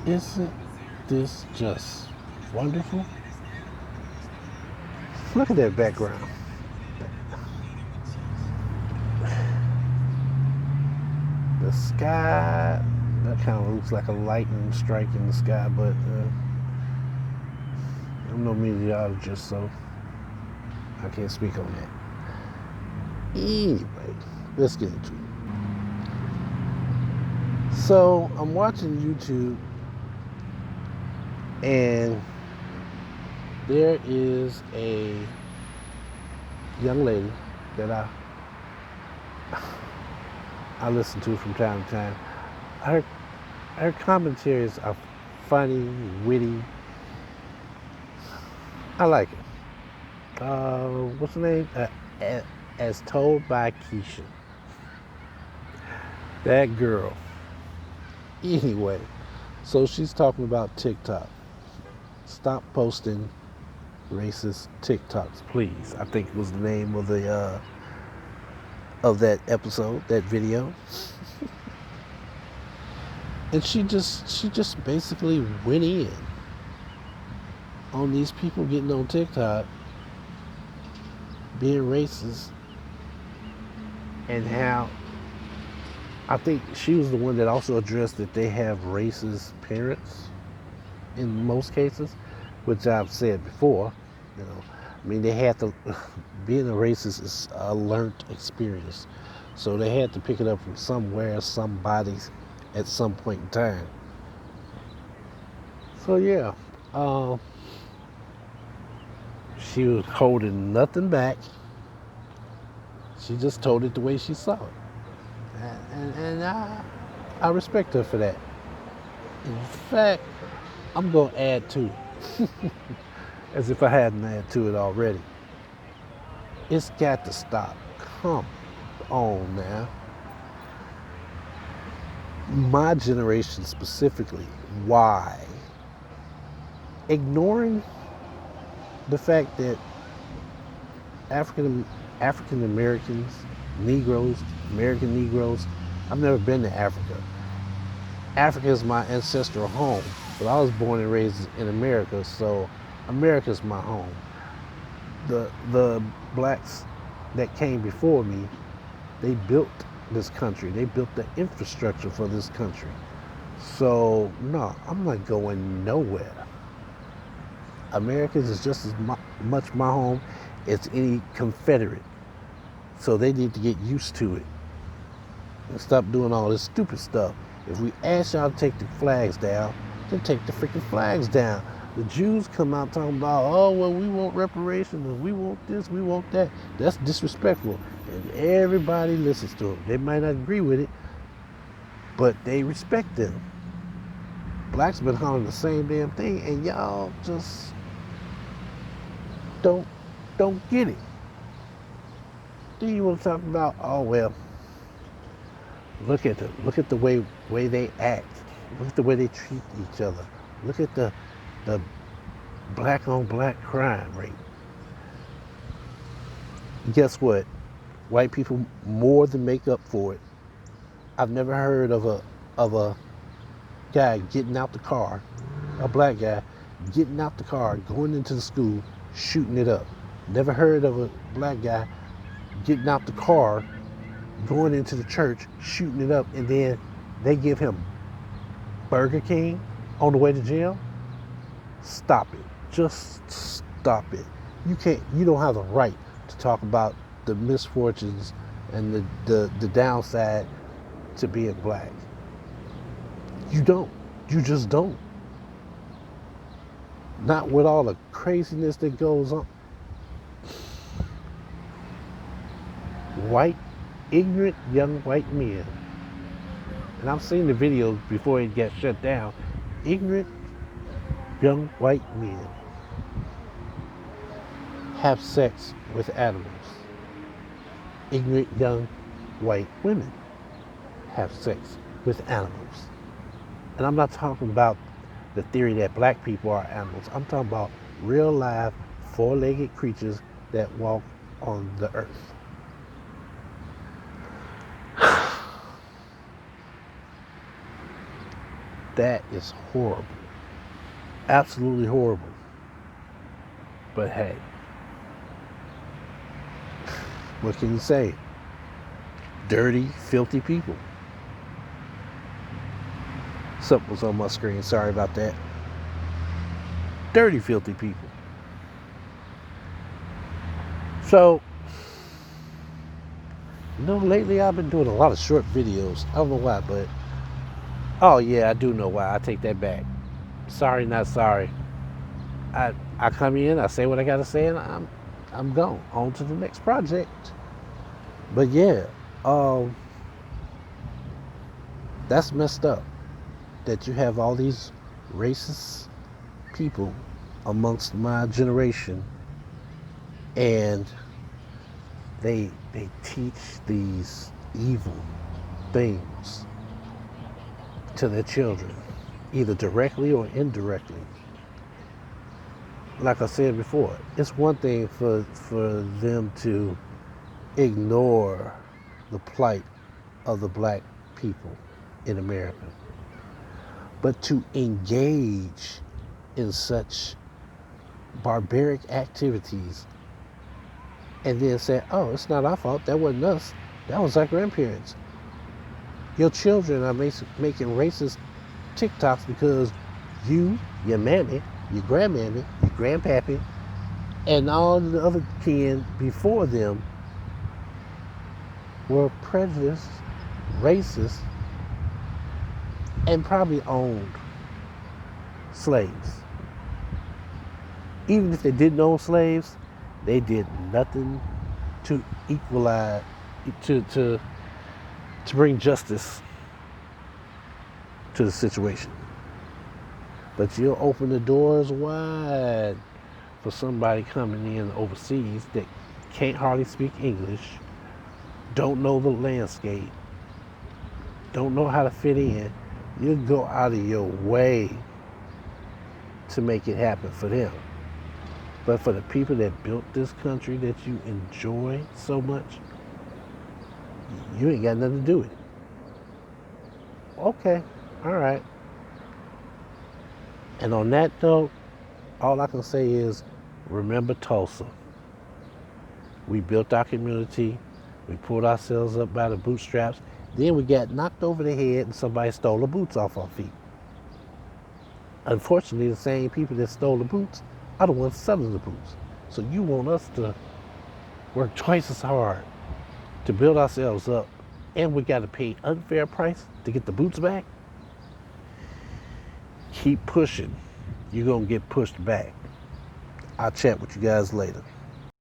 Isn't this just wonderful? Look at that background. The sky, that kind of looks like a lightning strike in the sky, but I'm no meteorologist, so I can't speak on that. Anyway, let's get into it. So I'm watching YouTube, and there is a young lady that I listen to from time to time. Her her commentaries are funny, witty. I like it. What's the name? As told by Keisha. That girl. Anyway, so she's talking about TikTok. Stop posting racist TikToks, please. I think was the name of that episode, that video. And she just basically went in on these people getting on TikTok being racist, and how I think she was the one that also addressed that they have racist parents in most cases, which I've said before. You know, I mean, they had to. Being a racist is a learned experience, so they had to pick it up from somewhere, somebody, at some point in time. So yeah, uh, she was holding nothing back. She just told it the way she saw it, and I respect her for that. In fact, I'm gonna add to it, as if I hadn't added to it already. It's got to stop. Come on now. My generation specifically, why? Ignoring the fact that African African Americans, Negroes, American Negroes, I've never been to Africa. Africa is my ancestral home, but I was born and raised in America, so America's my home. The blacks that came before me, they built this country. They built the infrastructure for this country. So no, I'm not going nowhere. America is just as much my home as any Confederate. So they need to get used to it and stop doing all this stupid stuff. If we ask y'all to take the flags down, then take the freaking flags down. The Jews come out talking about, oh, well, we want reparations, and we want this, we want that. That's disrespectful. And everybody listens to them. They might not agree with it, but they respect them. Blacks been hollering the same damn thing, and y'all just don't get it. Then you want to talk about, oh well, look at the way they act. Look at the way they treat each other. Look at the black on black crime rate. Guess what? White people more than make up for it. I've never heard of a guy getting out the car, a black guy getting out the car, going into the school, shooting it up. Never heard of a black guy getting out the car, going into the church, shooting it up, and then they give him Burger King on the way to jail. Stop it. Just stop it. You don't have the right to talk about the misfortunes and the downside to being black. You don't. You just don't. Not with all the craziness that goes on. White, ignorant young white men. And I've seen the videos before it got shut down. Ignorant young white men have sex with animals. Ignorant young white women have sex with animals. And I'm not talking about the theory that black people are animals. I'm talking about real live four-legged creatures that walk on the earth. That is horrible. Absolutely horrible. But hey, what can you say? Dirty, filthy people. Something was on my screen. Sorry about that. Dirty, filthy people. So, lately I've been doing a lot of short videos. I don't know why, but oh yeah, I do know why. I take that back. Sorry, not sorry. I come in, I say what I gotta say, and I'm gone on to the next project. But yeah, um, that's messed up. That you have all these racist people amongst my generation, and they teach these evil things to their children, either directly or indirectly. Like I said before, it's one thing for them to ignore the plight of the black people in America, but to engage in such barbaric activities and then say, oh, it's not our fault, that wasn't us, that was our grandparents. Your children are making racist TikToks because you, your mammy, your grandmammy, your grandpappy, and all the other kin before them were prejudiced, racist, and probably owned slaves. Even if they didn't own slaves, they did nothing to equalize, to bring justice to the situation. But you'll open the doors wide for somebody coming in overseas that can't hardly speak English, don't know the landscape, don't know how to fit in. You go out of your way to make it happen for them. But for the people that built this country that you enjoy so much, you ain't got nothing to do with it. Okay, all right. And on that note, all I can say is remember Tulsa. We built our community. We pulled ourselves up by the bootstraps. Then we got knocked over the head and somebody stole the boots off our feet. Unfortunately, the same people that stole the boots are the ones selling the boots. So you want us to work twice as hard to build ourselves up, and we got to pay unfair price to get the boots back? Keep pushing. You're going to get pushed back. I'll chat with you guys later.